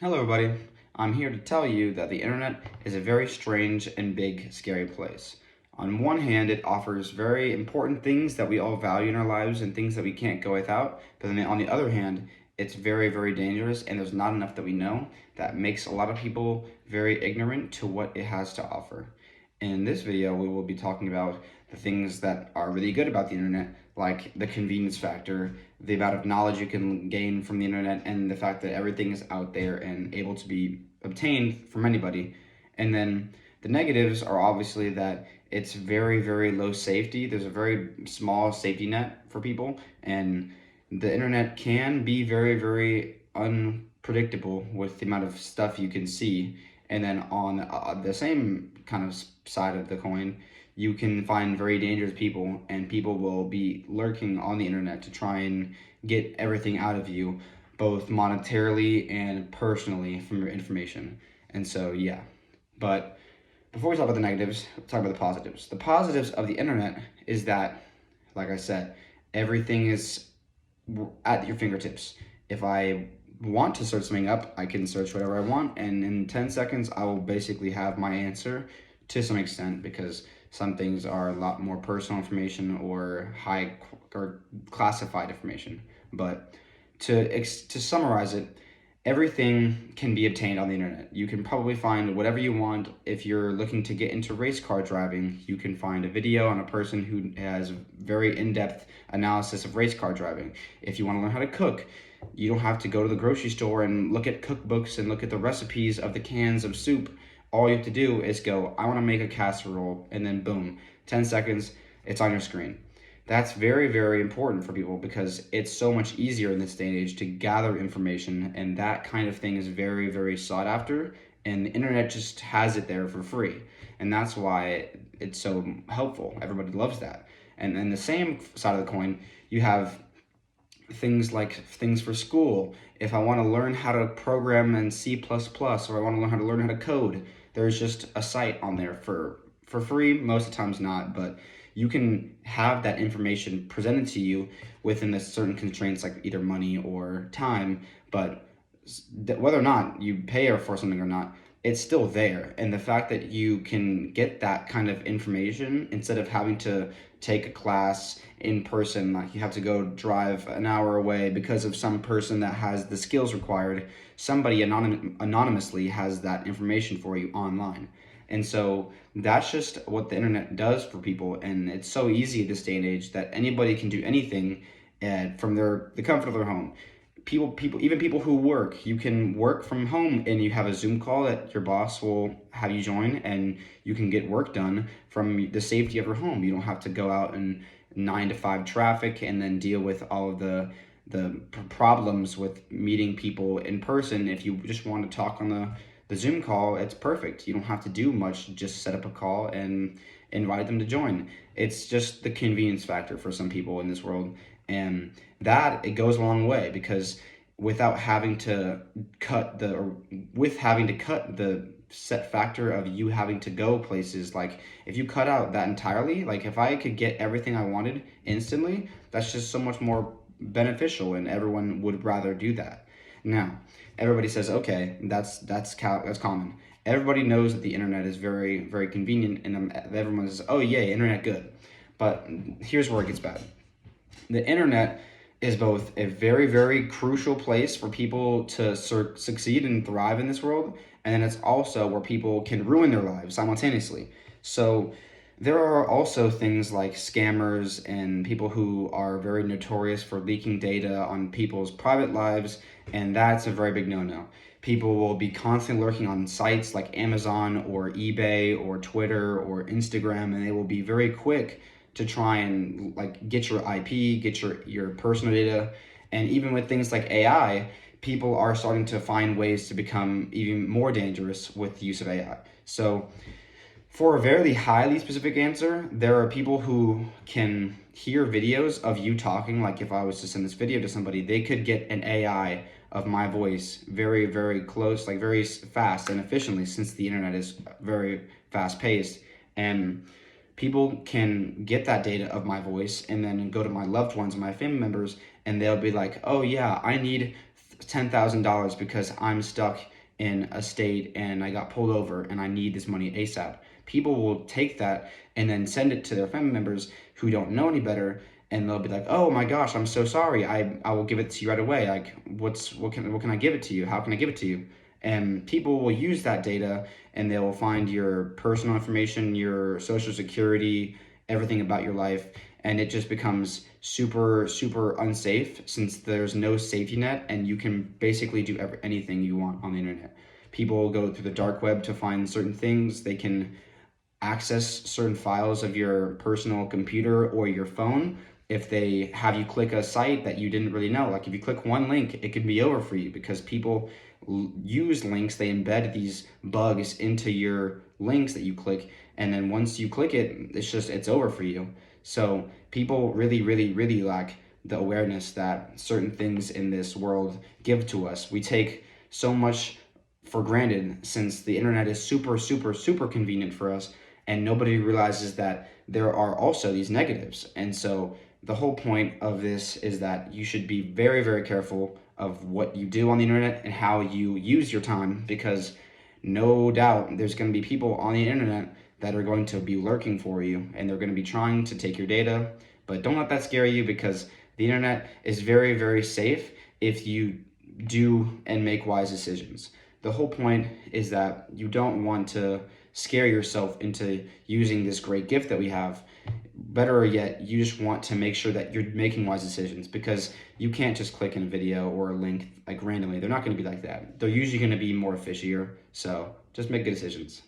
Hello, everybody. I'm here to tell you that the internet is a very strange and big, scary place. On one hand, it offers very important things that we all value in our lives and things that we can't go without. But then on the other hand, it's very, very dangerous, and there's not enough that we know that makes a lot of people very ignorant to what it has to offer. In this video, we will be talking about the things that are really good about the internet, like the convenience factor, the amount of knowledge you can gain from the internet, and the fact that everything is out there and able to be obtained from anybody. And then the negatives are obviously that it's very, very low safety. There's a very small safety net for people, and the internet can be very, very unpredictable with the amount of stuff you can see. And then on the same kind of side of the coin, you can find very dangerous people, and people will be lurking on the internet to try and get everything out of you, both monetarily and personally, from your information. And so, yeah. But before we talk about the negatives, let's talk about the positives. The positives of the internet is that, like I said, everything is at your fingertips. If I want to search something up, I can search whatever I want, and in 10 seconds, I will basically have my answer to some extent, because some things are a lot more personal information or high or classified information. But to summarize it, everything can be obtained on the internet. You can probably find whatever you want. If you're looking to get into race car driving, you can find a video on a person who has very in-depth analysis of race car driving. If you want to learn how to cook, you don't have to go to the grocery store and look at cookbooks and look at the recipes of the cans of soup. All you have to do is go, I want to make a casserole, and then boom, 10 seconds, it's on your screen. That's very, very important for people because it's so much easier in this day and age to gather information, and that kind of thing is very, very sought after, and the internet just has it there for free. And that's why it's so helpful. Everybody loves that. And then the same side of the coin, you have things like things for school. If I want to learn how to program in C++, or I want to learn how to code, there's just a site on there for free, most of the times not, but you can have that information presented to you within the certain constraints, like either money or time. But whether or not you pay for something or not, it's still there. And the fact that you can get that kind of information instead of having to take a class in person, like you have to go drive an hour away because of some person that has the skills required, somebody anonymously has that information for you online. And so that's just what the internet does for people, and it's so easy this day and age that anybody can do anything from the comfort of their home. Even people who work, you can work from home, and you have a Zoom call that your boss will have you join, and you can get work done from the safety of your home. You don't have to go out in 9 to 5 traffic and then deal with all of the problems with meeting people in person. If you just want to talk on the Zoom call, it's perfect. You don't have to do much, just set up a call and invite them to join. It's just the convenience factor for some people in this world. And that, it goes a long way, because without having to with having to cut the set factor of you having to go places, like if you cut out that entirely, like if I could get everything I wanted instantly, that's just so much more beneficial, and everyone would rather do that. Now, everybody says, okay, that's common. Everybody knows that the internet is very, very convenient, and everyone says, oh, yay, internet good. But here's where it gets bad. The internet is both a very, very crucial place for people to succeed and thrive in this world, and then it's also where people can ruin their lives simultaneously. So there are also things like scammers and people who are very notorious for leaking data on people's private lives, and that's a very big no-no. People will be constantly lurking on sites like Amazon or eBay or Twitter or Instagram, and they will be very quick to try and like get your IP, get your personal data. And even with things like AI, people are starting to find ways to become even more dangerous with the use of AI. So for a very highly specific answer, there are people who can hear videos of you talking. Like if I was to send this video to somebody, they could get an AI of my voice very, very close, like very fast and efficiently, since the internet is very fast paced. And people can get that data of my voice and then go to my loved ones and my family members, and they'll be like, oh yeah, I need $10,000 because I'm stuck in a state and I got pulled over and I need this money ASAP. People will take that and then send it to their family members who don't know any better, and they'll be like, "Oh my gosh, I'm so sorry. I will give it to you right away. Like, what can I give it to you? How can I give it to you?" And people will use that data and they will find your personal information, your social security, everything about your life, and it just becomes super, super unsafe since there's no safety net and you can basically do anything you want on the internet. People go through the dark web to find certain things. They can access certain files of your personal computer or your phone if they have you click a site that you didn't really know. Like if you click one link, it could be over for you because people use links, they embed these bugs into your links that you click, and then once you click it, it's over for you. So people really, really, really lack the awareness that certain things in this world give to us. We take so much for granted since the internet is super, super, super convenient for us, and nobody realizes that there are also these negatives. And so the whole point of this is that you should be very, very careful of what you do on the internet and how you use your time, because no doubt there's going to be people on the internet that are going to be lurking for you and they're going to be trying to take your data. But don't let that scare you, because the internet is very, very safe if you do and make wise decisions. The whole point is that you don't want to scare yourself into using this great gift that we have. Better yet, you just want to make sure that you're making wise decisions, because you can't just click in a video or a link like randomly. They're not going to be like that. They're usually going to be more fishier. So just make good decisions.